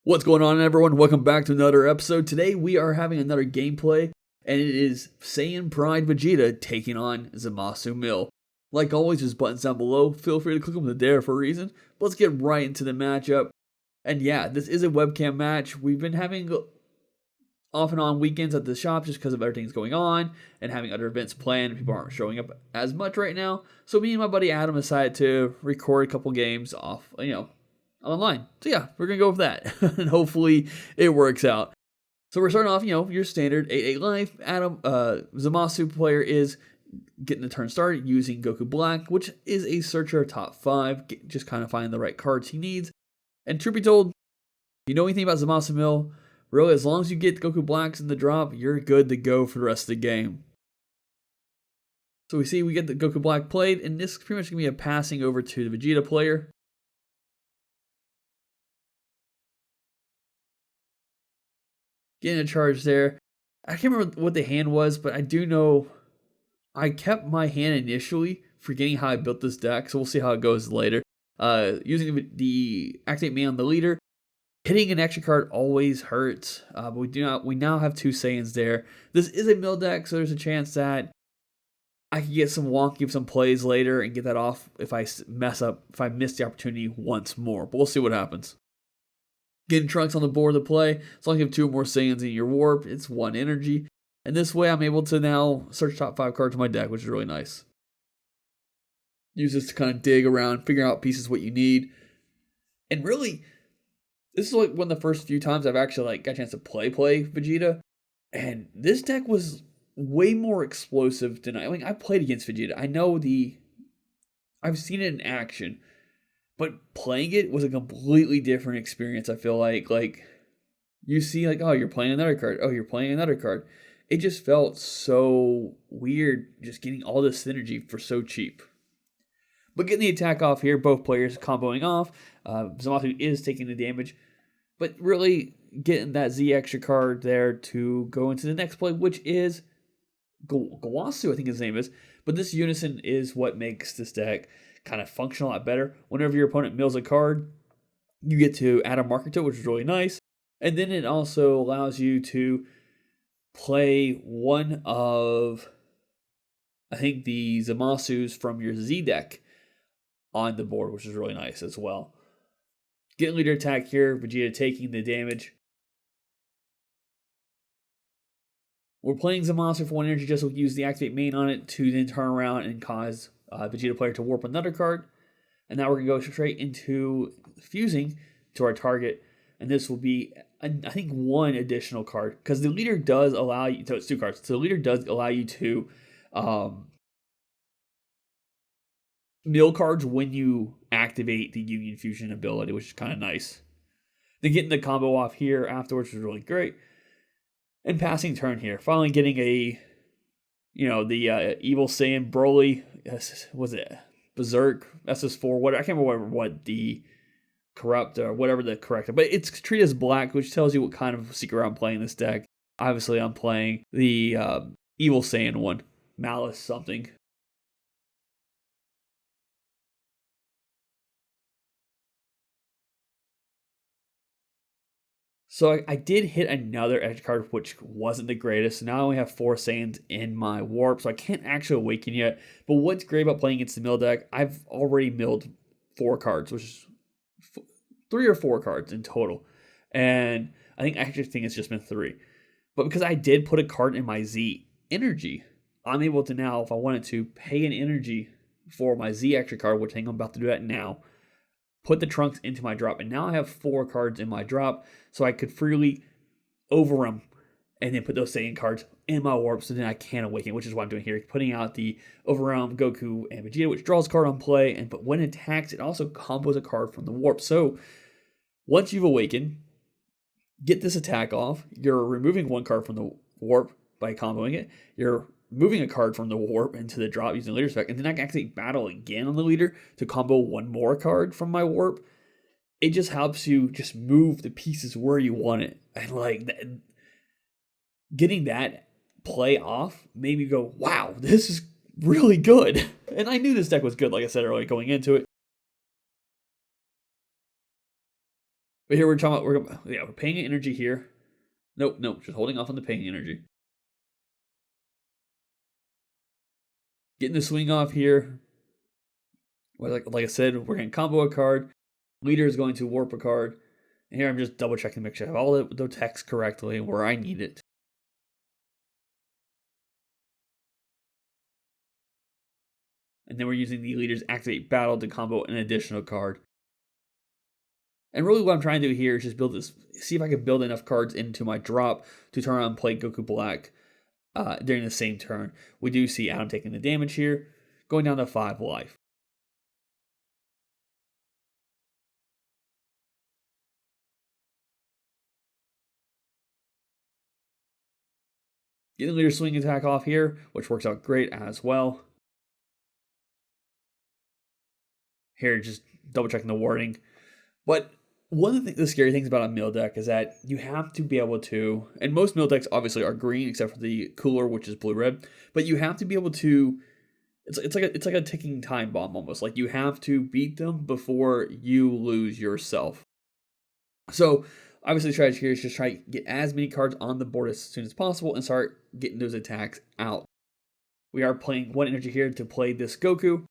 What's going on, everyone? Welcome back to another episode. Today we are having another gameplay, and it is Saiyan Pride Vegeta taking on Zamasu Mill. Like always, there's buttons down below. Feel free to click them there for a reason. But let's get right into the matchup. And yeah, this is a webcam match. We've been having off and on weekends at the shop just because of everything's going on and having other events planned, and people aren't showing up as much right now. So me and my buddy Adam decided to record a couple games off, online. So yeah, we're going to go with that. And hopefully it works out. So we're starting off, your standard 8-8 life. Adam, Zamasu player is getting the turn started using Goku Black, which is a searcher top 5, just kind of finding the right cards he needs. And truth be told, if you know anything about Zamasu Mill, really, as long as you get Goku Blacks in the drop, you're good to go for the rest of the game. So we get the Goku Black played, and this is pretty much going to be a passing over to the Vegeta player. Getting a charge there. I can't remember what the hand was, but I do know I kept my hand initially, forgetting how I built this deck, so we'll see how it goes later. Using the Activate Me on the leader, hitting an extra card always hurts, but we now have 2 Saiyans there. This is a mill deck, so there's a chance that I could get some wonky of some plays later and get that off if I miss the opportunity once more. But we'll see what happens. Getting Trunks on the board to play. As long as you have 2 more Saiyans in your warp, it's 1 energy. And this way I'm able to now search top 5 cards in my deck, which is really nice. Use this to kind of dig around, figure out pieces what you need. And really, this is like one of the first few times I've actually got a chance to play Vegeta. And this deck was way more explosive than I played against Vegeta. I know I've seen it in action. But playing it was a completely different experience, I feel like. You see, oh, you're playing another card. Oh, you're playing another card. It just felt so weird just getting all this synergy for so cheap. But getting the attack off here, both players comboing off. Zamasu is taking the damage. But really getting that Z extra card there to go into the next play, which is Gawasu, I think his name is. But this unison is what makes this deck kind of function a lot better. Whenever your opponent mills a card, you get to add a marker to it, which is really nice. And then it also allows you to play one of, I think, the Zamasus from your Z deck on the board, which is really nice as well. Getting leader attack here, Vegeta taking the damage. We're playing Zamasu for 1 energy, just so we use the Activate main on it to then turn around and cause Vegeta player to warp another card. And now we're going to go straight into fusing to our target. And this will be, I think, 1 additional card. Because the leader does allow you, so it's 2 cards. So the leader does allow you to mill cards when you activate the Union Fusion ability, which is kind of nice. Then getting the combo off here afterwards was really great. And passing turn here. Finally getting the Evil Saiyan Broly, was it Berserk, SS4, what I can't remember what the corrupt or whatever the correct, but it's treated as black, which tells you what kind of secret I'm playing this deck. Obviously, I'm playing the Evil Saiyan one, Malice something. So I did hit another edge card, which wasn't the greatest. Now I only have 4 Saiyans in my warp, so I can't actually awaken yet. But what's great about playing against the mill deck, I've already milled 4 cards, which is 3 or 4 cards in total. And I actually think it's just been 3. But because I did put a card in my Z energy, I'm able to now, if I wanted to, pay an energy for my Z extra card, which I think I'm about to do that now. Put the Trunks into my drop, and now I have 4 cards in my drop, so I could freely overrun and then put those Saiyan cards in my warp, so then I can awaken, which is what I'm doing here, putting out the overwhelm Goku and Vegeta, which draws a card on play, but when it attacks, it also combos a card from the warp. So once you've awakened, get this attack off. You're removing 1 card from the warp by comboing it. You're moving a card from the warp into the drop using the leader spec, and then I can actually battle again on the leader to combo 1 more card from my warp. It just helps you just move the pieces where you want it. And getting that play off made me go, wow, this is really good. And I knew this deck was good, like I said earlier, going into it. But here we're talking about, we're paying energy here. Nope, just holding off on the paying energy. Getting the swing off here. Like I said, we're going to combo a card. Leader is going to warp a card. And here I'm just double checking to make sure I have all the text correctly where I need it. And then we're using the leader's activate battle to combo an additional card. And really what I'm trying to do here is just see if I can build enough cards into my drop to turn on and play Goku Black during the same turn. We do see Adam taking the damage here, going down to 5 life. Getting the leader swing attack off here, which works out great as well. Here, just double checking the wording. But one of the scary things about a mill deck is that you have to be able to, and most mill decks obviously are green except for the cooler, which is blue-red, but you have to be able to, it's like a ticking time bomb almost. Like you have to beat them before you lose yourself. So obviously the strategy here is just try to get as many cards on the board as soon as possible and start getting those attacks out. We are playing 1 energy here to play this Goku,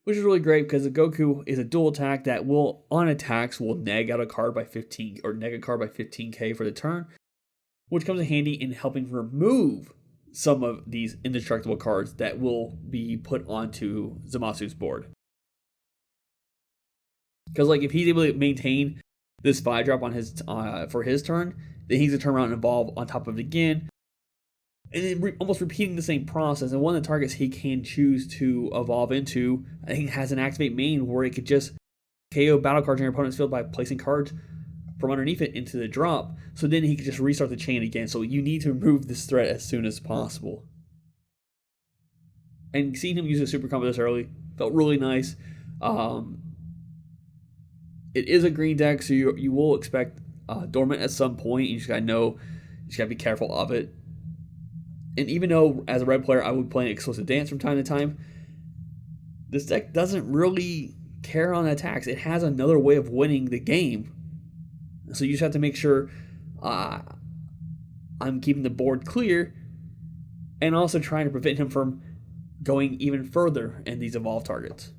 which is really great because the Goku is a dual attack that will, on attacks, will neg out a card by 15, or neg a card by 15k for the turn, which comes in handy in helping remove some of these indestructible cards that will be put onto Zamasu's board. Because like if he's able to maintain this 5-drop on his for his turn, then he's going to turn around and evolve on top of it again, and then almost repeating the same process. And one of the targets he can choose to evolve into, I think, has an activate main where it could just KO battle cards in your opponent's field by placing cards from underneath it into the drop. So then he could just restart the chain again. So you need to remove this threat as soon as possible. And seeing him use a super combo this early felt really nice. It is a green deck, so you will expect Dormant at some point. You just gotta know, you just gotta be careful of it. And even though, as a red player, I would play Explosive Dance from time to time, this deck doesn't really care on attacks. It has another way of winning the game. So you just have to make sure I'm keeping the board clear and also trying to prevent him from going even further in these evolved targets.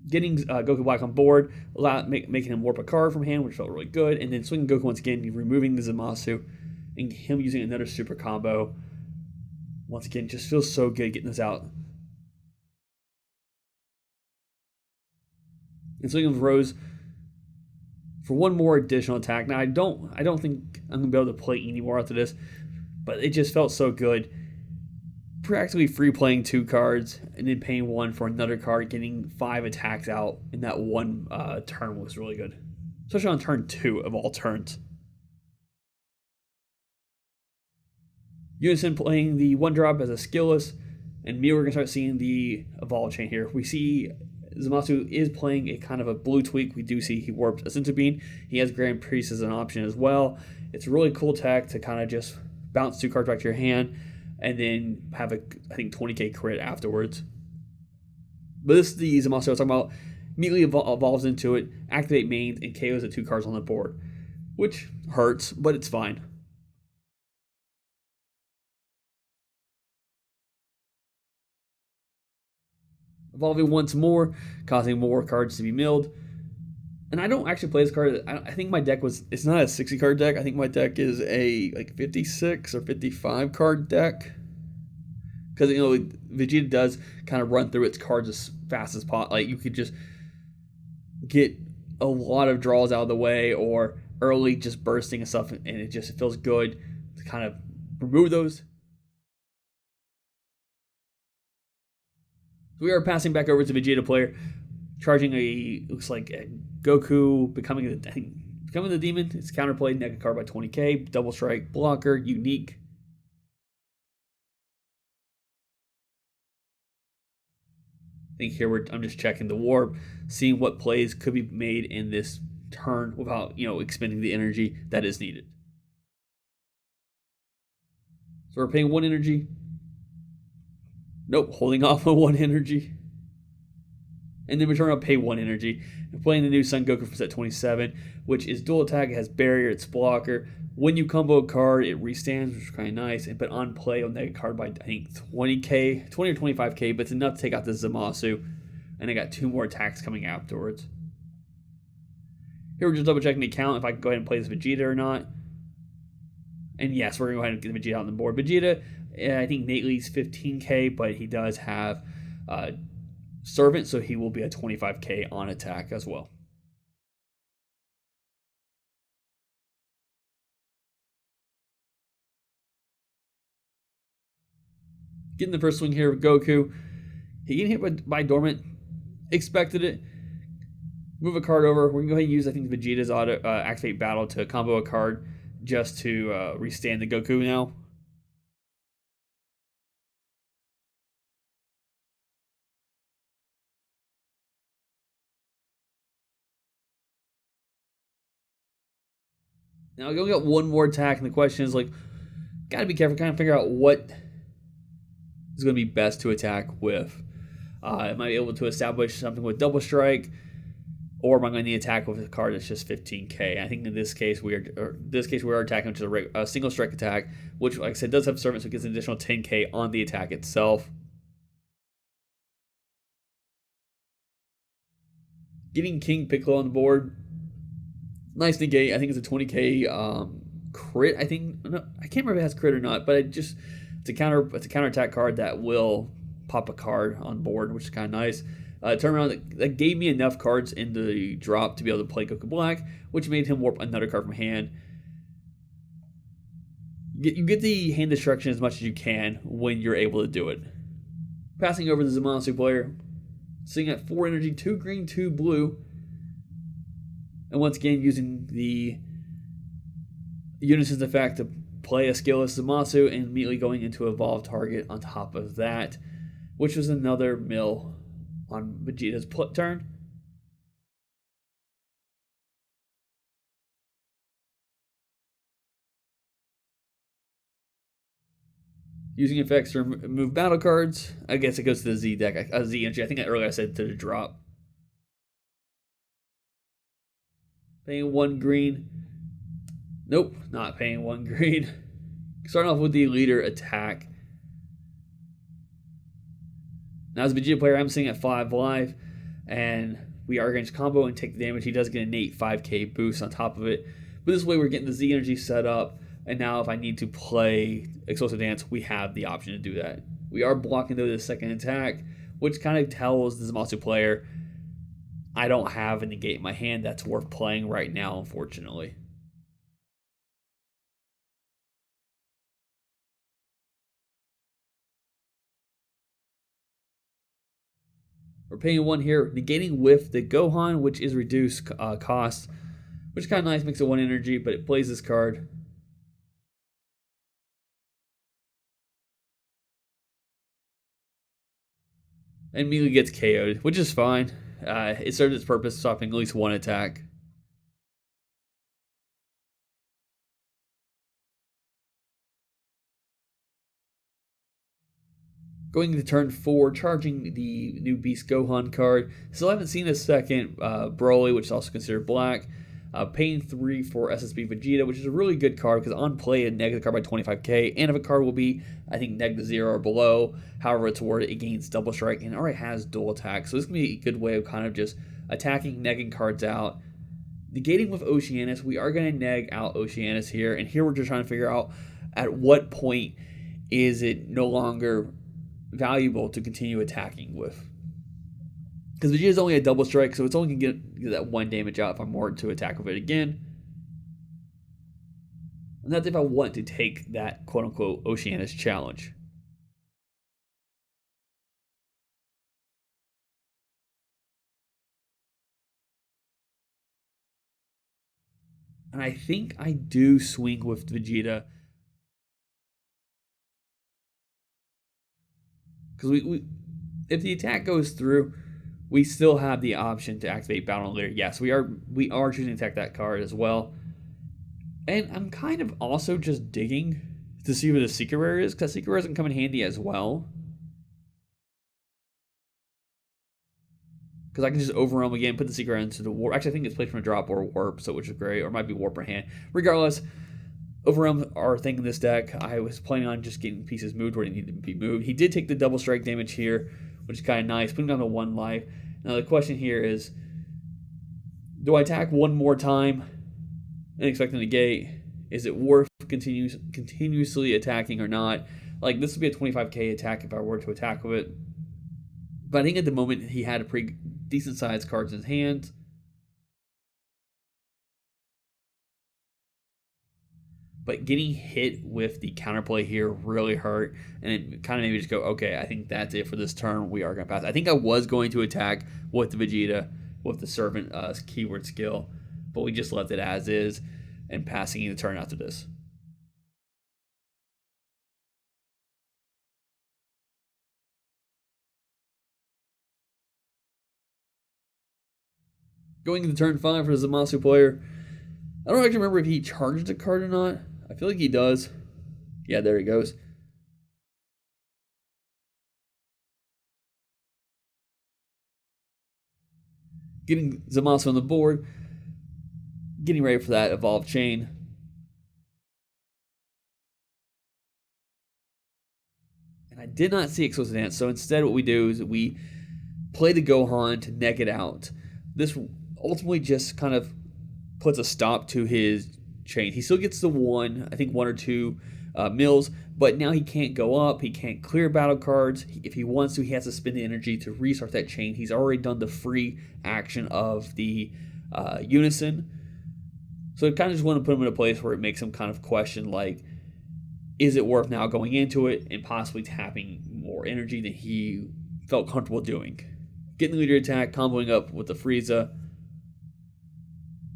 Getting Goku Black on board, making him warp a card from hand, which felt really good, and then swinging Goku once again, removing the Zamasu, and him using another super combo. Once again, just feels so good getting this out. And swinging with Rose for 1 more additional attack. Now I don't think I'm gonna be able to play any more after this, but it just felt so good. Practically free playing 2 cards and then paying 1 for another card, getting 5 attacks out in that 1 turn was really good, especially on turn 2 of all turns. Unison playing the 1-drop as a skillless, and we're gonna start seeing the evolve chain here. We see Zamasu is playing a kind of a blue tweak. We do see he warped a Senzu Bean. He has Grand Priest as an option as well. It's a really cool tech to kind of just bounce 2 cards back to your hand and then have I think 20k crit afterwards. But this is the Zamasu I was talking about. Immediately evolves into it, activate mains, and KOs the 2 cards on the board, which hurts, but it's fine. Evolving once more, causing more cards to be milled. And I don't actually play this card. I think my deck it's not a 60 card deck. I think my deck is a 56 or 55 card deck. Because, Vegeta does kind of run through its cards as fast as possible. Like, you could just get a lot of draws out of the way or early just bursting and stuff. And it just feels good to kind of remove those. So we are passing back over to Vegeta player, charging looks like a Goku becoming the demon. It's counterplayed, neg a card by 20k, double strike, blocker, unique. I think here I'm just checking the warp, seeing what plays could be made in this turn without expending the energy that is needed. So we're paying 1 energy. Nope, holding off on 1 energy. And then return, I'll pay 1 energy. I'm playing the new Son Goku from set 27, which is dual attack. It has barrier, it's blocker. When you combo a card, it restands, which is kind of nice. But on play, you'll neg a card by, I think, 20k, 20 or 25k, but it's enough to take out the Zamasu. And I got 2 more attacks coming afterwards. Here we're just double checking the count if I can go ahead and play this Vegeta or not. And yes, we're going to go ahead and get Vegeta on the board. Vegeta, I think Nate leads 15k, but he does have Servant, so he will be a 25k on attack as well. Getting the first swing here with Goku. He getting hit by Dormant. Expected it. Move a card over. We're going to go ahead and use, I think, Vegeta's auto activate battle to combo a card just to restand the Goku now. Now, we only got 1 more attack, and the question is, like, got to be careful, kind of figure out what is going to be best to attack with. Am I able to establish something with double strike, or am I going to need to attack with a card that's just 15k? I think in this case we are attacking with just a single strike attack, which, like I said, does have servant, so it gets an additional 10k on the attack itself. Getting King Piccolo on the board, nice negate. I think it's a 20k crit. I think, no, I can't remember if it has crit or not, but it's a counter attack card that will pop a card on board, which is kind of nice. Turnaround that gave me enough cards in the drop to be able to play Goku Black, which made him warp another card from hand. You get the hand destruction as much as you can when you're able to do it. Passing over the Zamasu player, sitting at 4 energy, 2 green, 2 blue. And once again, using the Unison's effect to play a skillless Zamasu and immediately going into evolve target on top of that, which was another mill on Vegeta's turn. Using effects to remove battle cards. I guess it goes to the Z deck, Z entry. I think earlier I said to the drop. Paying 1 green. Nope, not paying 1 green. Starting off with the leader attack. Now as a Vegeta player, I'm sitting at 5 life, and we are going to combo and take the damage. He does get an innate 5k boost on top of it. But this way we're getting the Z energy set up, and now if I need to play Explosive Dance, we have the option to do that. We are blocking though the second attack, which kind of tells the Zamasu player, I don't have a negate in my hand that's worth playing right now, unfortunately. We're paying 1 here, negating with the Gohan, which is reduced cost, which is kind of nice, makes it 1 energy, but it plays this card. And immediately gets KO'd, which is fine. It served its purpose, stopping at least 1 attack. Going to turn 4, charging the new Beast Gohan card. Still haven't seen a second Broly, which is also considered black. Paying 3 for SSB Vegeta, which is a really good card because on play it negs the card by 25k, and if a card will be, I think, neg to 0 or below, however it's worded, it gains double strike and it already has dual attack. So this can be a good way of kind of just attacking, negging cards out. Negating with Oceanus, we are going to neg out Oceanus here, and here we're just trying to figure out at what point is it no longer valuable to continue attacking with. Because Vegeta is only a double strike, so it's only going to get that 1 damage out if I'm more to attack with it again. And that's if I want to take that quote-unquote Oceanus challenge. And I think I do swing with Vegeta. Because if the attack goes through, we still have the option to activate Battle Leader. Yes, we are choosing to attack that card as well. And I'm kind of also just digging to see where the Secret Rare is, because Secret Rare can come in handy as well. because I can just overwhelm again, put the secret into the warp. Actually, I think it's played from a drop or a warp, so which is great, or it might be warp or hand. Regardless, overwhelm our thing in this deck. I was planning on just getting pieces moved where they need to be moved. He did take the double strike damage here, which is kind of nice, putting down to 1 life. Now the question here is, do I attack one more time and expect to negate? Is it worth continuously attacking or not? Like, this would be a 25k attack if I were to attack with it. But I think at the moment he had a pretty decent sized cards in his hand. But getting hit with the counterplay here really hurt, and it kind of made me just go, okay, I think that's it for this turn. We are going to pass. I think I was going to attack with the Vegeta, with the Servant keyword skill, but we just left it as is, and passing the turn after this. Going into turn 5 for the Zamasu player, I don't actually remember if he charged a card or not. I feel like he does. Yeah, there he goes. Getting Zamasu on the board. Getting ready for that Evolved Chain. And I did not see Explosive Dance, so instead what we do is we play the Gohan to neck it out. This ultimately just kind of puts a stop to his chain. He still gets the 1 or 2 mills, but now he can't go up. He can't clear battle cards. If he wants to, he has to spend the energy to restart that chain. He's already done the free action of the Unison. So I kind of just want to put him in a place where it makes him kind of question, like, is it worth now going into it and possibly tapping more energy than he felt comfortable doing? Getting the leader attack, comboing up with the Frieza.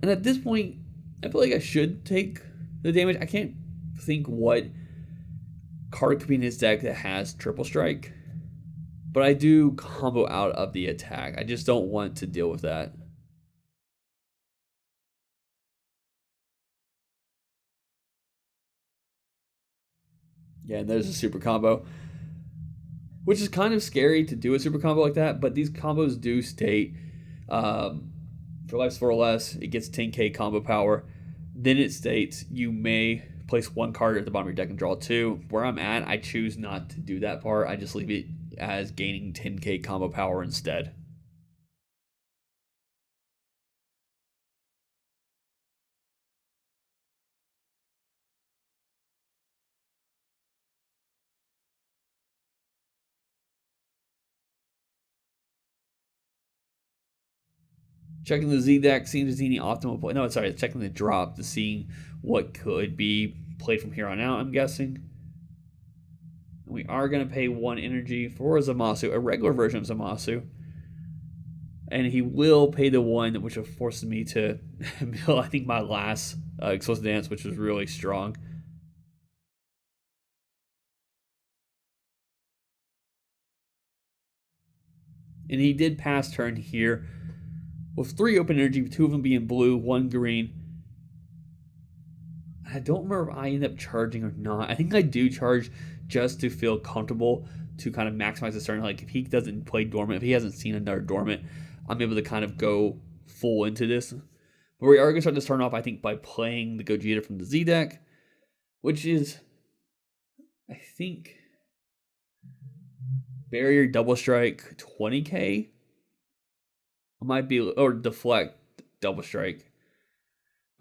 And at this point, I feel like I should take the damage. I can't think what card could be in his deck that has triple strike, but I do combo out of the attack. I just don't want to deal with that. Yeah, and there's a super combo, which is kind of scary to do a super combo like that, but these combos do state for life's for less, it gets 10k combo power. Then it states you may place 1 card at the bottom of your deck and draw 2. Where I'm at, I choose not to do that part. I just leave it as gaining 10k combo power instead. Checking the Z deck, seeing if there's any optimal play. No, sorry, checking the drop to see what could be played from here on out, I'm guessing. We are going to pay 1 energy for Zamasu, a regular version of Zamasu. And he will pay the 1, which forces me to mill, I think, my last Explosive Dance, which was really strong. And he did pass turn here with 3 open energy, 2 of them being blue, 1 green. I don't remember if I end up charging or not. I think I do charge just to feel comfortable to kind of maximize the turn. Like, if he doesn't play Dormant, if he hasn't seen another Dormant, I'm able to kind of go full into this. But we are going to start this turn off, I think, by playing the Gogeta from the Z deck, which is, I think, Barrier, Double Strike, 20k. It might be, or Deflect, Double Strike,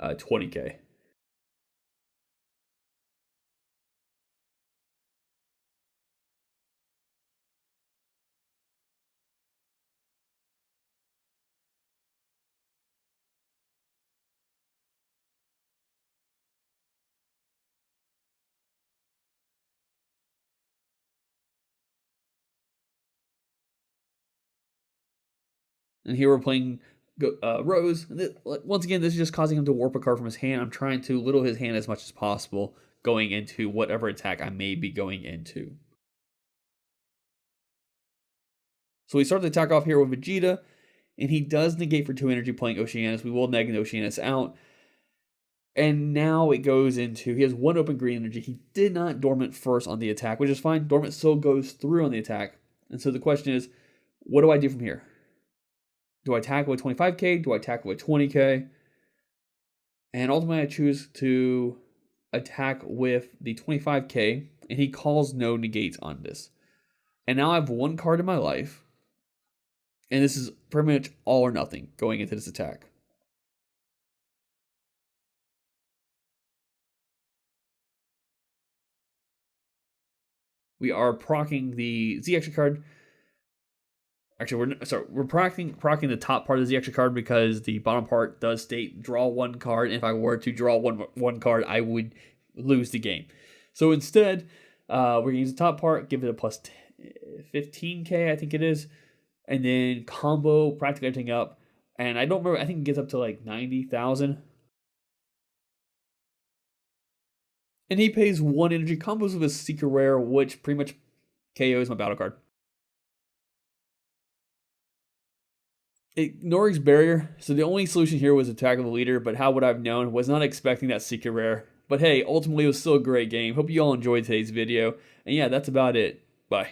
20k. And here we're playing Rose. Once again, this is just causing him to warp a card from his hand. I'm trying to little his hand as much as possible going into whatever attack I may be going into. So we start the attack off here with Vegeta, and he does negate for 2 energy playing Oceanus. We will negate Oceanus out. And now it goes into, he has 1 open green energy. He did not Dormant first on the attack, which is fine. Dormant still goes through on the attack. And so the question is, what do I do from here? Do I tackle with 25k? Do I tackle with 20k? And ultimately I choose to attack with the 25k, and he calls no negates on this. And now I have one card in my life, and this is pretty much all or nothing going into this attack. We are proccing the Z extra card. Actually, we're proccing the top part of the Z extra card because the bottom part does state draw one card. And if I were to draw one card, I would lose the game. So instead, we're gonna use the top part, give it a plus 15k, I think it is, and then combo practically everything up. And I don't remember. I think it gets up to like 90,000. And he pays 1 energy, combos with a secret rare, which pretty much KOs my battle card. Ignores barrier, so the only solution here was attack of the leader, but how would I have known? Was not expecting that secret rare. But hey, ultimately it was still a great game. Hope you all enjoyed today's video. And yeah, that's about it. Bye.